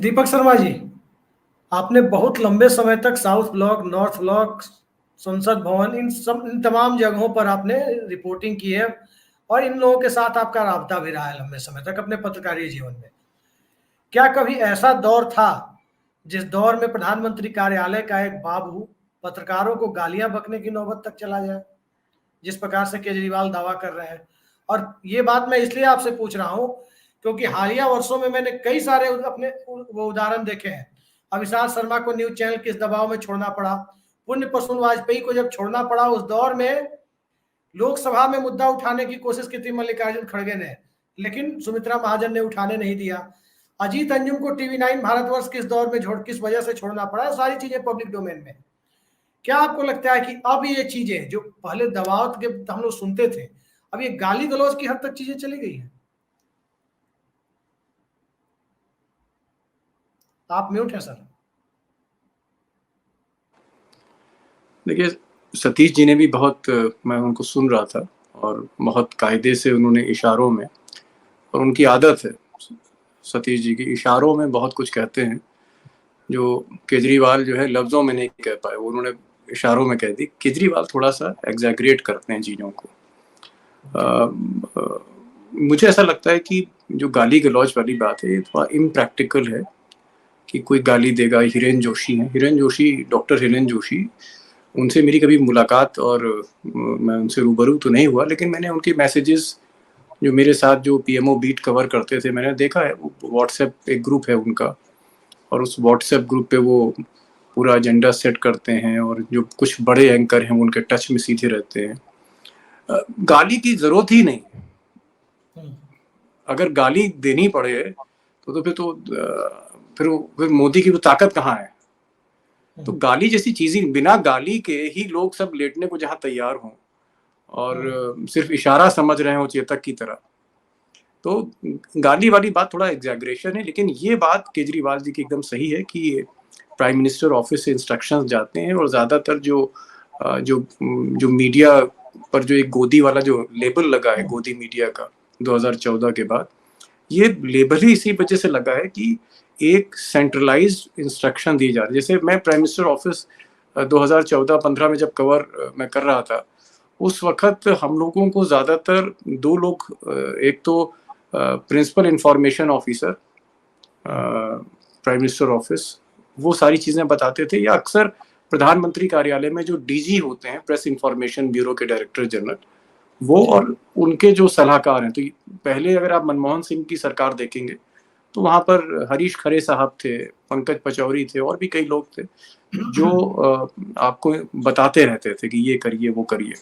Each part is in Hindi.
दीपक शर्मा जी, आपने बहुत लंबे समय तक साउथ ब्लॉक, नॉर्थ ब्लॉक, संसद भवन, इन तमाम जगहों पर आपने रिपोर्टिंग की है और इन लोगों के साथ आपका राब्ता भी रहा है लंबे समय तक अपने पत्रकारिता जीवन में। क्या कभी ऐसा दौर था जिस दौर में प्रधानमंत्री कार्यालय का एक बाबू पत्रकारों को गालियां बकने की नौबत तक चला जाए, जिस प्रकार से केजरीवाल दावा कर रहे हैं? और ये बात मैं इसलिए आपसे पूछ रहा हूं क्योंकि हालिया वर्षों में मैंने कई सारे अपने वो उदाहरण देखे हैं। अविनाश शर्मा को न्यूज चैनल के इस दबाव में छोड़ना पड़ा, पुण्य प्रसून वाजपेयी को जब छोड़ना पड़ा, उस दौर में लोकसभा में मुद्दा उठाने की कोशिश की थी मल्लिकार्जुन खड़गे ने, लेकिन सुमित्रा महाजन ने उठाने नहीं दिया। अजीत अंजुम को टीवी9 भारतवर्ष के इस दौर में किस वजह से छोड़ना पड़ा, सारी चीजें पब्लिक डोमेन में। क्या आपको लगता है कि अब ये चीजें जो पहले दबाव के हम लोग सुनते थे, अब ये गाली गलौज की हद तक चीजें चली गई हैं? आप म्यूट हैं सर। देखिए, सतीश जी ने भी मैं उनको सुन रहा था और बहुत कायदे से उन्होंने इशारों में, और उनकी आदत है सतीश जी की, इशारों में बहुत कुछ कहते हैं जो केजरीवाल जो है लफ्जों में नहीं कह पाए, वो उन्होंने इशारों में कह दी। केजरीवाल थोड़ा सा एग्जैगरेट करते हैं चीज़ों को। मुझे ऐसा लगता है कि जो गाली गलौज वाली बात है ये थोड़ा इम्प्रैक्टिकल है कि कोई गाली देगा। हिरेन जोशी हैं, हिरेन जोशी, डॉक्टर हिरेन जोशी, उनसे मेरी कभी मुलाकात और मैं उनसे रूबरू तो नहीं हुआ, लेकिन मैंने उनके मैसेजेस जो मेरे साथ जो पीएमओ बीट कवर करते थे मैंने देखा है। व्हाट्सएप एक ग्रुप है उनका, और उस व्हाट्सएप ग्रुप पे वो पूरा एजेंडा सेट करते हैं, और जो कुछ बड़े एंकर हैं वो उनके टच में सीधे रहते हैं। गाली की जरूरत ही नहीं। अगर गाली देनी पड़े तो फिर मोदी की वो ताकत कहाँ है? तो गाली जैसी चीजें, बिना गाली के ही लोग सब लेटने को जहां तैयार हों और सिर्फ इशारा समझ रहे हो चेतक की तरह, तो गाली वाली बात थोड़ा एग्जैगरेशन है। लेकिन ये बात केजरीवाल जी की एकदम सही है कि प्राइम मिनिस्टर ऑफिस से इंस्ट्रक्शंस जाते हैं, और ज्यादातर जो जो जो मीडिया पर जो एक गोदी वाला जो लेबल लगा है, गोदी मीडिया का 2014 के बाद, ये लेबल ही इसी वजह से लगा है कि एक सेंट्रलाइज्ड इंस्ट्रक्शन दी जा रही है। जैसे मैं प्राइम मिनिस्टर ऑफिस 2014-15 में जब कवर मैं कर रहा था, उस वक्त हम लोगों को ज़्यादातर दो लोग, एक तो principal information officer prime minister office, वो सारी चीज़ें बताते थे, या अक्सर प्रधानमंत्री कार्यालय में जो डीजी होते हैं, प्रेस इंफॉर्मेशन ब्यूरो के डायरेक्टर जनरल, वो और उनके जो सलाहकार हैं। तो पहले अगर आप मनमोहन सिंह की सरकार देखेंगे तो वहाँ पर हरीश खरे साहब थे, पंकज पचौरी थे, और भी कई लोग थे जो आपको बताते रहते थे कि ये करिए वो करिए।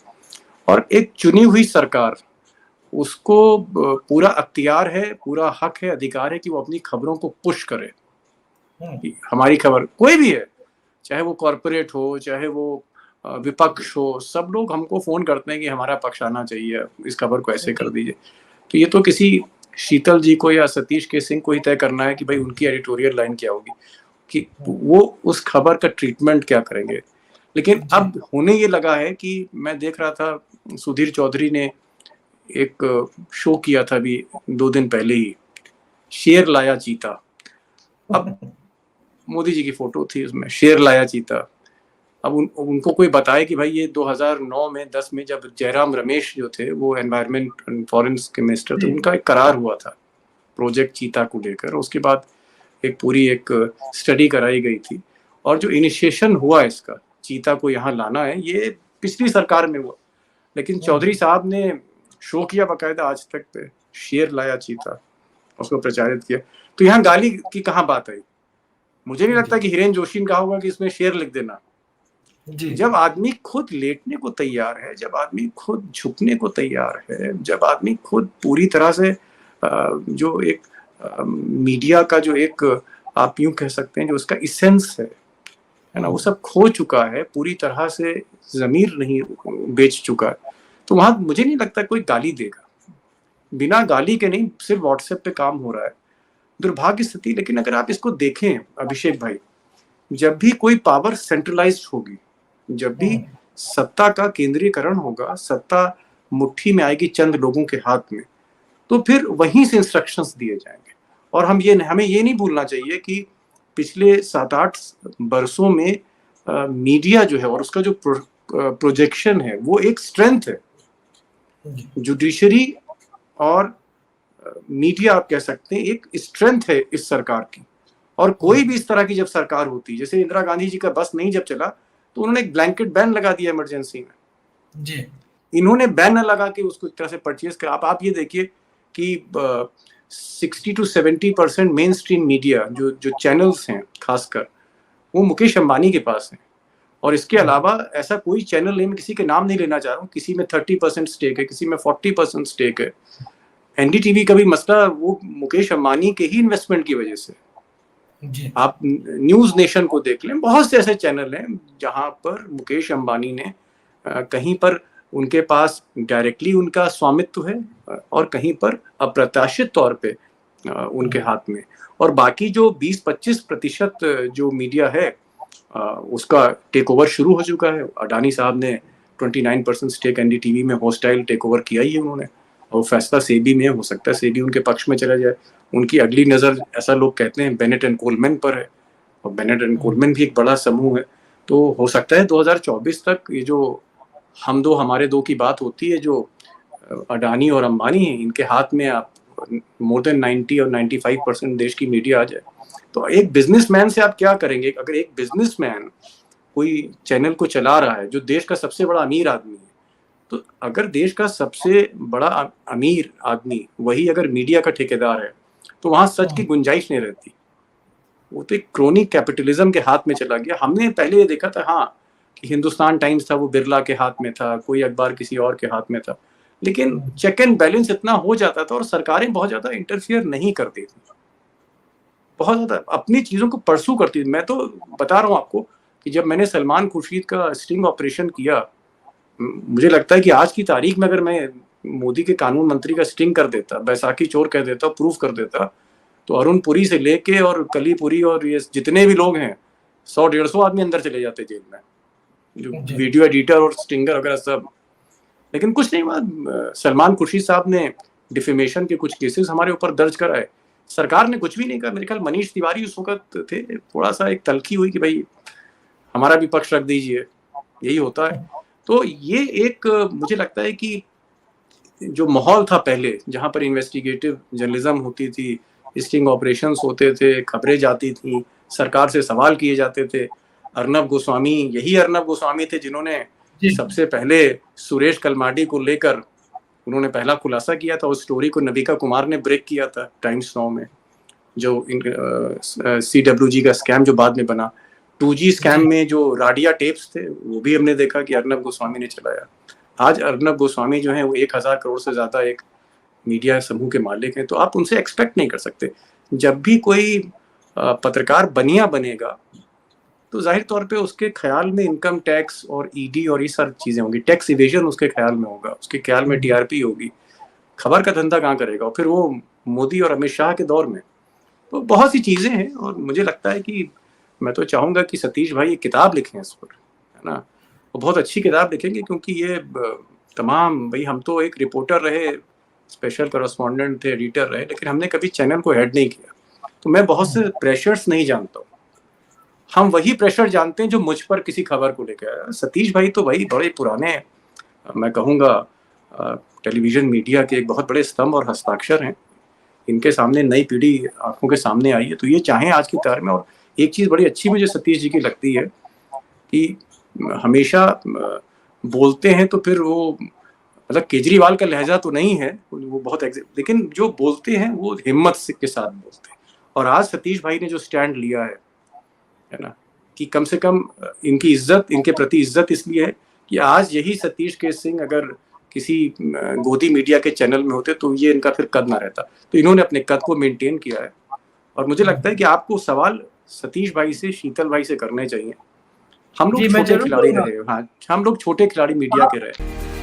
और एक चुनी हुई सरकार, उसको पूरा अख्तियार है, पूरा हक है, अधिकार है कि वो अपनी खबरों को पुश करे। हमारी खबर कोई भी है, चाहे वो कॉरपोरेट हो, चाहे वो विपक्ष हो, सब लोग हमको फोन करते हैं कि हमारा पक्ष आना चाहिए, इस खबर को ऐसे कर दीजिए। तो ये तो किसी शीतल जी को या सतीश के सिंह को ही तय करना है कि भाई उनकी एडिटोरियल लाइन क्या होगी, कि वो उस खबर का ट्रीटमेंट क्या करेंगे। लेकिन अब होने ये लगा है कि मैं देख रहा था, सुधीर चौधरी ने एक शो किया था अभी 2 दिन पहले ही, शेर लाया चीता। अब मोदी जी की फोटो थी उसमें, शेर लाया चीता। अब उनको कोई बताए कि भाई ये 2009 में 10 में जब जयराम रमेश जो थे, वो एनवायरमेंट एंड फॉरेस्ट के मिनिस्टर थे, उनका एक करार हुआ था प्रोजेक्ट चीता को लेकर। उसके बाद एक पूरी एक स्टडी कराई गई थी, और जो इनिशिएशन हुआ इसका, चीता को यहाँ लाना है, ये पिछली सरकार में हुआ। लेकिन चौधरी साहब ने शो किया बाकायदा आज तक पे, शेर लाया चीता, उसको प्रचारित किया। तो यहाँ गाली की कहाँ बात आई? मुझे नहीं लगता कि हिरेन जोशी ने कहा होगा कि इसमें शेर लिख देना। जब आदमी खुद लेटने को तैयार है, जब आदमी खुद झुकने को तैयार है, जब आदमी खुद पूरी तरह से जो एक मीडिया का जो एक, आप यूं कह सकते हैं, जो उसका इसेंस है ना, वो सब खो चुका है, पूरी तरह से जमीर नहीं बेच चुका है, तो वहां मुझे नहीं लगता कोई गाली देगा। बिना गाली के नहीं, सिर्फ व्हाट्सएप पे काम हो रहा है, दुर्भाग्य स्थिति। लेकिन अगर आप इसको देखें अभिषेक भाई, जब भी कोई पावर सेंट्रलाइज्ड होगी, जब भी सत्ता का केंद्रीकरण होगा, सत्ता मुट्ठी में आएगी चंद लोगों के हाथ में, तो फिर वहीं से इंस्ट्रक्शंस दिए जाएंगे। और हमें ये नहीं भूलना चाहिए कि पिछले 7-8 बरसों में मीडिया जो है और उसका जो प्रोजेक्शन है वो एक स्ट्रेंथ है। जुडिशरी और मीडिया आप कह सकते हैं एक स्ट्रेंथ है इस सरकार की। और कोई भी इस तरह की जब सरकार होती, जैसे इंदिरा गांधी जी का बस नहीं जब चला तो उन्होंने एक ब्लैंकेट बैन लगा दिया इमरजेंसी में जी। इन्होंने बैन न लगा के उसको एक तरह से परचेज कर, आप ये देखिए कि 60 to 70% मेन स्ट्रीम मीडिया जो चैनल्स हैं खासकर वो मुकेश अंबानी के पास हैं। और इसके अलावा ऐसा कोई चैनल नहीं, मैं किसी के नाम नहीं लेना चाह रहा हूँ, किसी में 30% स्टेक है, किसी में 40% स्टेक है। एनडीटीवी का भी मसला वो मुकेश अंबानी के ही इन्वेस्टमेंट की वजह से जी। आप न्यूज नेशन को देख लें, बहुत से ऐसे चैनल हैं जहां पर मुकेश अंबानी ने कहीं पर उनके पास डायरेक्टली उनका स्वामित्व है और कहीं पर अप्रत्याशित तौर पे उनके हाथ में। और बाकी जो 20-25% जो मीडिया है उसका टेक ओवर शुरू हो चुका है। अडानी साहब ने 29% स्टेक एनडीटीवी में हॉस्टाइल टेक ओवर किया ही है उन्होंने, और फैसला सेबी में हो सकता है सेबी उनके पक्ष में चला जाए। उनकी अगली नज़र ऐसा लोग कहते हैं बेनेट एंड कोलमैन पर है, और बेनेट एंड कोलमैन भी एक बड़ा समूह है। तो हो सकता है 2024 तक ये जो हम दो हमारे दो की बात होती है, जो अडानी और अंबानी है, इनके हाथ में आप मोर देन 90 और 95% देश की मीडिया आ जाए। तो एक बिजनेसमैन से आप क्या करेंगे? अगर एक बिजनेसमैन कोई चैनल को चला रहा है जो देश का सबसे बड़ा अमीर आदमी है, तो अगर देश का सबसे बड़ा अमीर आदमी वही अगर मीडिया का ठेकेदार है तो वहां सच की गुंजाइश नहीं रहती। वो तो एक क्रोनिक कैपिटलिज्म के हाथ में चला गया। हमने पहले ये देखा था हाँ कि हिंदुस्तान टाइम्स था वो बिरला के हाथ में था, कोई अखबार किसी और के हाथ में था, लेकिन चेक एंड बैलेंस इतना हो जाता था और सरकारें बहुत ज्यादा इंटरफियर नहीं करती थी, बहुत ज्यादा अपनी चीजों को परसू करती थी। मैं तो बता रहा हूँ आपको कि जब मैंने सलमान खुर्शीद का स्टिंग ऑपरेशन किया, मुझे लगता है कि आज की तारीख में अगर मैं मोदी के कानून मंत्री का स्टिंग कर देता, बैसाखी चोर कह देता, प्रूफ कर देता, तो अरुण पुरी से लेके और कली पुरी और ये जितने भी लोग हैं 100-150 आदमी अंदर चले जाते जेल में, जो वीडियो एडिटर और स्टिंगर वगैरह सब। लेकिन कुछ नहीं हुआ। सलमान खुर्शीद साहब ने डिफेमेशन के कुछ केसेस हमारे ऊपर दर्ज कराए, सरकार ने कुछ भी नहीं कहा। मेरे ख्याल मनीष तिवारी उस वक्त थे, थोड़ा सा एक तलखी हुई कि भाई हमारा भी पक्ष रख दीजिए, यही होता है। तो ये एक मुझे लगता है कि जो माहौल था पहले, जहां पर इन्वेस्टिगेटिव जर्नलिज्म होती थी, स्टिंग ऑपरेशंस होते थे, खबरें जाती थी, सरकार से सवाल किए जाते थे। अर्नब गोस्वामी, यही अर्नब गोस्वामी थे जिन्होंने सबसे पहले सुरेश कलमाडी को लेकर उन्होंने पहला खुलासा किया था। उस स्टोरी को नबिका कुमार ने ब्रेक किया था टाइम्स नाउ में, जो CWG का स्कैम जो बाद में बना। 2G स्कैम में जो राडिया टेप्स थे वो भी हमने देखा कि अर्नब गोस्वामी ने चलाया। आज अर्नब गोस्वामी जो है वो 1000 करोड़ से ज्यादा एक मीडिया समूह के मालिक हैं। तो आप उनसे एक्सपेक्ट नहीं कर सकते। जब भी कोई पत्रकार बनिया बनेगा तो जाहिर तौर पे उसके ख्याल में इनकम टैक्स और ईडी और ये सारी चीजें होंगी, टैक्स इवेजन उसके ख्याल में होगा, उसके ख्याल में टीआरपी होगी, खबर का धंधा कहाँ करेगा? और फिर वो मोदी और अमित शाह के दौर में तो बहुत सी चीजें हैं। और मुझे लगता है कि मैं तो चाहूंगा कि सतीश भाई एक किताब लिखें इस पर, है ना, वो बहुत अच्छी किताब लिखेंगे, क्योंकि ये तमाम भाई हम तो एक रिपोर्टर रहे, स्पेशल करस्पॉन्डेंट थे, एडिटर रहे, लेकिन हमने कभी चैनल को हेड नहीं किया। तो मैं बहुत से प्रेशर्स नहीं जानता हूँ, हम वही प्रेशर जानते हैं जो मुझ पर किसी खबर को लेकर आया। सतीश भाई तो भाई बड़े पुराने, मैं कहूँगा टेलीविजन मीडिया के एक बहुत बड़े स्तंभ और हस्ताक्षर हैं। इनके सामने नई पीढ़ी आंखों के सामने आई है, तो ये चाहें आज की तार में। और एक चीज़ बड़ी अच्छी मुझे सतीश जी की लगती है कि हमेशा बोलते हैं तो फिर वो, मतलब केजरीवाल का लहजा तो नहीं है वो बहुत, लेकिन जो बोलते हैं वो हिम्मत के साथ बोलते हैं। और आज सतीश भाई ने जो स्टैंड लिया है ना, कि कम से कम इनकी इज्जत, इनके प्रति इज्जत इसलिए है कि आज यही सतीश के सिंह अगर किसी गोदी मीडिया के चैनल में होते तो ये इनका फिर कद ना रहता। तो इन्होंने अपने कद को मेंटेन किया है। और मुझे लगता है कि आपको सवाल सतीश भाई से, शीतल भाई से करने चाहिए। हम लोग छोटे खिलाड़ी रहे, हाँ हम लोग छोटे खिलाड़ी मीडिया के रहे।